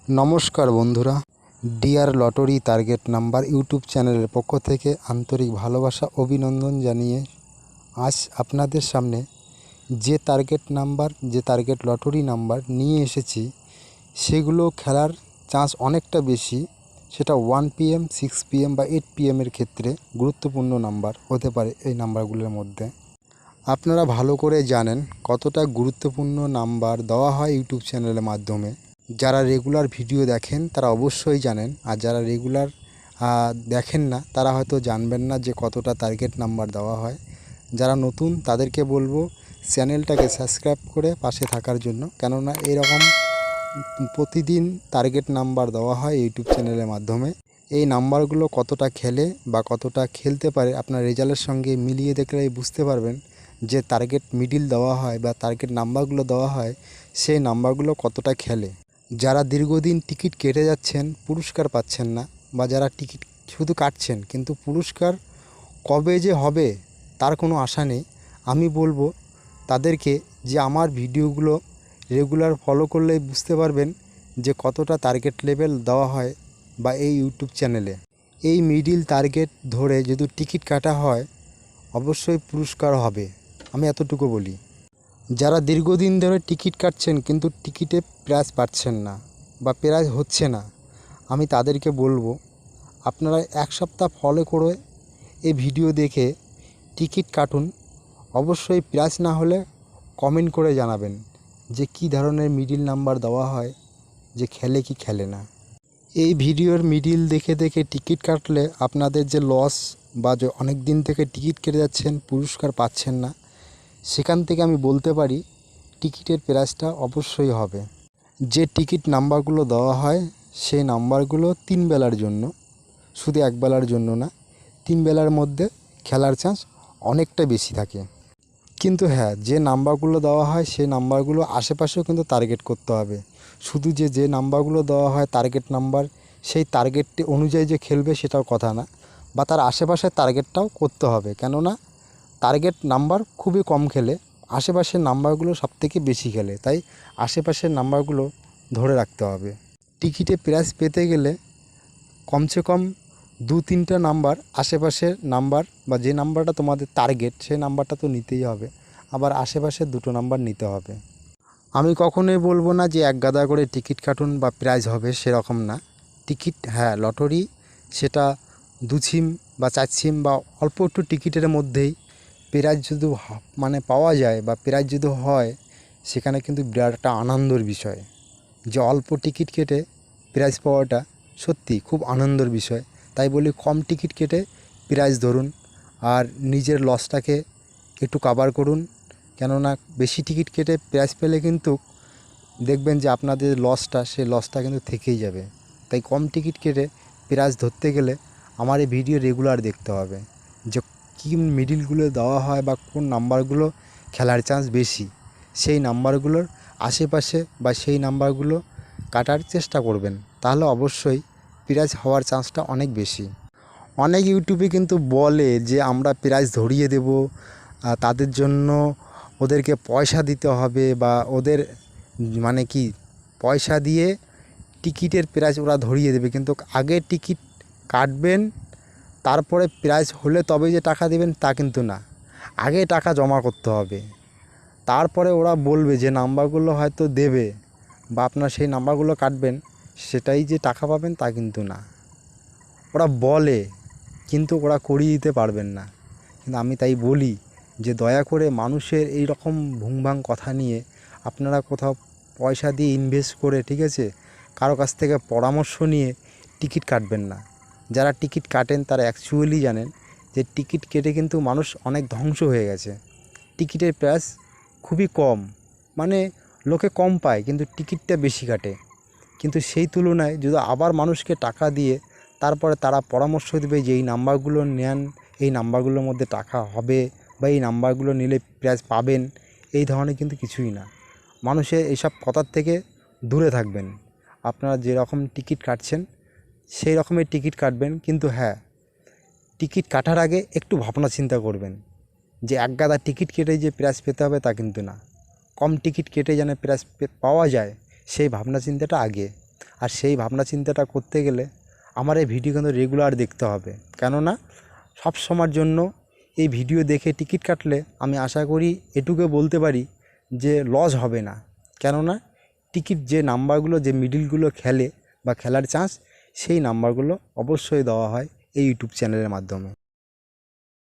নমস্কার বন্ধুরা, dear lottery target number YouTube চ্যানেলের পক্ষ থেকে আন্তরিক ভালোবাসা অভিনন্দন জানিয়ে আজ আপনাদের সামনে যে টার্গেট লটারি নাম্বার নিয়ে এসেছি সেগুলো খেলার চান্স অনেকটা বেশি। সেটা 1 PM, 6 PM বা 8 PM এর ক্ষেত্রে গুরুত্বপূর্ণ নাম্বার হতে পারে। এই নাম্বারগুলোর মধ্যে আপনারা ভালো করে জানেন কতটা গুরুত্বপূর্ণ নাম্বার দেওয়া হয় ইউটিউব চ্যানেলের মাধ্যমে। যারা রেগুলার ভিডিও দেখেন তারা অবশ্যই জানেন, আর যারা রেগুলার দেখেন না তারা হয়তো জানবেন না যে কতটা টার্গেট নাম্বার দেওয়া হয়। যারা নতুন তাদেরকে বলবো চ্যানেলটাকে সাবস্ক্রাইব করে পাশে থাকার জন্য, কেননা এরকম প্রতিদিন টার্গেট নাম্বার দেওয়া হয় ইউটিউব চ্যানেলের মাধ্যমে। এই নাম্বারগুলো কতটা খেলে বা কতটা খেলতে পারে আপনার রেজাল্টের সঙ্গে মিলিয়ে দেখলেই বুঝতে পারবেন যে টার্গেট মিডিল দেওয়া হয় বা টার্গেট নাম্বারগুলো দেওয়া হয় সেই নাম্বারগুলো কতটা খেলে। যারা দীর্ঘদিন টিকিট কেটে যাচ্ছেন পুরস্কার পাচ্ছেন না, বা যারা টিকিট শুধু কাটছেন কিন্তু পুরস্কার কবে যে হবে তার কোনো আশা নেই, আমি বলবো তাদেরকে যে আমার ভিডিওগুলো রেগুলার ফলো করলেই বুঝতে পারবেন যে কতটা টার্গেট লেভেল দেওয়া হয় বা এই ইউটিউব চ্যানেলে। এই মিডিল টার্গেট ধরে যদি টিকিট কাটা হয় অবশ্যই পুরস্কার হবে, আমি এতটুকু বলি। যারা দীর্ঘদিন ধরে টিকিট কাটছেন কিন্তু টিকিটে প্রাইস পাচ্ছেন না বা প্রাইস হচ্ছে না, আমি তাদেরকে বলবো আপনারা এক সপ্তাহ ফলো করে এই ভিডিও দেখে টিকিট কাটুন। অবশ্যই প্রাইস না হলে কমেন্ট করে জানাবেন যে কী ধরনের মিডিল নাম্বার দেওয়া হয়, যে খেলে কি খেলে না। এই ভিডিওর মিডিল দেখে দেখে টিকিট কাটলে আপনাদের যে লস বা যে অনেক দিন থেকে টিকিট কেটে যাচ্ছেন পুরস্কার পাচ্ছেন না, সেখান থেকে আমি বলতে পারি টিকিটের প্রাইসটা অবশ্যই হবে। যে টিকিট নাম্বারগুলো দেওয়া হয় সেই নাম্বারগুলো 3 বেলার জন্য, শুধু 1 বেলার জন্য না, 3 বেলার মধ্যে খেলার চান্স অনেকটা বেশি থাকে। কিন্তু হ্যাঁ, যে নাম্বারগুলো দেওয়া হয় সেই নাম্বারগুলো আশেপাশেও কিন্তু টার্গেট করতে হবে। শুধু যে নাম্বারগুলো দেওয়া হয় টার্গেট নাম্বার, সেই টার্গেটটি অনুযায়ী যে খেলবে সেটাও কথা না, বা তার আশেপাশের টার্গেটটাও করতে হবে। কেননা টার্গেট নাম্বার খুবই কম খেলে, আশেপাশের নাম্বারগুলো সবথেকে বেশি খেলে, তাই আশেপাশের নাম্বারগুলো ধরে রাখতে হবে। টিকিটে প্রাইস পেতে গেলে কমসে কম 2-3টা নাম্বার আশেপাশের নাম্বার, বা যে নাম্বারটা তোমাদের টার্গেট সেই নাম্বারটা তো নিতেই হবে, আবার আশেপাশের 2টো নাম্বার নিতে হবে। আমি কখনোই বলবো না যে এক গাদা করে টিকিট কাটুন বা প্রাইজ হবে, সেরকম না। টিকিট হ্যাঁ, লটারি সেটা 2 সিম বা 4 সিম বা অল্প একটু টিকিটের মধ্যেই প্রাইজ যদি মানে পাওয়া যায় বা প্রাইজ যদি হয়, সেখানে কিন্তু বিরাট একটা আনন্দের বিষয়। যে অল্প টিকিট কেটে প্রাইজ পাওয়াটা সত্যি খুব আনন্দের বিষয়। তাই বলি কম টিকিট কেটে প্রাইজ ধরুন আর নিজের লসটাকে একটু কভার করুন। কেননা বেশি টিকিট কেটে প্রাইজ পেলে কিন্তু দেখবেন যে আপনাদের সেই লসটা কিন্তু থেকেই যাবে। তাই কম টিকিট কেটে প্রাইজ ধরতে গেলে আমার এই ভিডিও রেগুলার দেখতে হবে যে কী মিডিলগুলো দেওয়া হয় বা কোন নাম্বারগুলো খেলার চান্স বেশি, সেই নাম্বারগুলোর আশেপাশে বা সেই নাম্বারগুলো কাটার চেষ্টা করবেন, তাহলে অবশ্যই প্রাইজ হওয়ার চান্সটা অনেক বেশি। অনেক ইউটিউবে কিন্তু বলে যে আমরা প্রাইজ ধরিয়ে দেব, তাদের জন্য ওদেরকে পয়সা দিতে হবে, বা ওদের মানে কি পয়সা দিয়ে টিকিটের প্রাইজ ওরা ধরিয়ে দেবে। কিন্তু আগে টিকিট কাটবেন, তারপরে প্রাইজ হলে তবেই যে টাকা দেবেন তা কিন্তু না, আগে টাকা জমা করতে হবে, তারপরে ওরা বলবে যে নাম্বারগুলো হয়তো দেবে বা আপনার সেই নাম্বারগুলো কাটবেন, সেটাই যে টাকা পাবেন তা কিন্তু না। ওরা বলে কিন্তু ওরা করিয়ে দিতে পারবেন না। কিন্তু আমি তাই বলি যে দয়া করে মানুষের এই রকম ভুংভাং কথা নিয়ে আপনারা কোথাও পয়সা দিয়ে ইনভেস্ট করে, ঠিক আছে, কারো কাছ থেকে পরামর্শ নিয়ে টিকিট কাটবেন না। যারা টিকিট কাটেন তারা অ্যাকচুয়ালি জানেন যে টিকিট কেটে কিন্তু মানুষ অনেক ধ্বংস হয়ে গেছে। টিকিটের প্রাইস খুবই কম, মানে লোকে কম পায় কিন্তু টিকিটটা বেশি কাটে। কিন্তু সেই তুলনায় যদি আবার মানুষকে টাকা দিয়ে তারপরে তারা পরামর্শ দেবে যে এই নাম্বারগুলো নেন, এই নাম্বারগুলোর মধ্যে টাকা হবে, বা এই নাম্বারগুলো নিলে প্রাইজ পাবেন, এই ধরনের কিন্তু কিছুই না। মানুষের এইসব কথার থেকে দূরে থাকবেন। আপনারা যেরকম টিকিট কাটছেন সেই রকমের টিকিট কাটবেন, কিন্তু হ্যাঁ, টিকিট কাটার আগে একটু ভাবনা চিন্তা করবেন যে এক গাদা টিকিট কেটে যে প্রাইজ পেতে হবে তা কিন্তু না। কম টিকিট কেটে যেন প্রাইজ পাওয়া যায় সেই ভাবনা চিন্তাটা আগে। আর সেই ভাবনা চিন্তাটা করতে গেলে আমার এই ভিডিও কিন্তু রেগুলার দেখতে হবে, কেননা সব সময়ের জন্য এই ভিডিও দেখে টিকিট কাটলে আমি আশা করি এটুকু বলতে পারি যে লস হবে না, কেননা টিকিট যে নাম্বারগুলো যে মিডিলগুলো খেলে বা খেলার চান্স সেই নাম্বারগুলো অবশ্যই দেওয়া হয় এই ইউটিউব চ্যানেলের মাধ্যমে।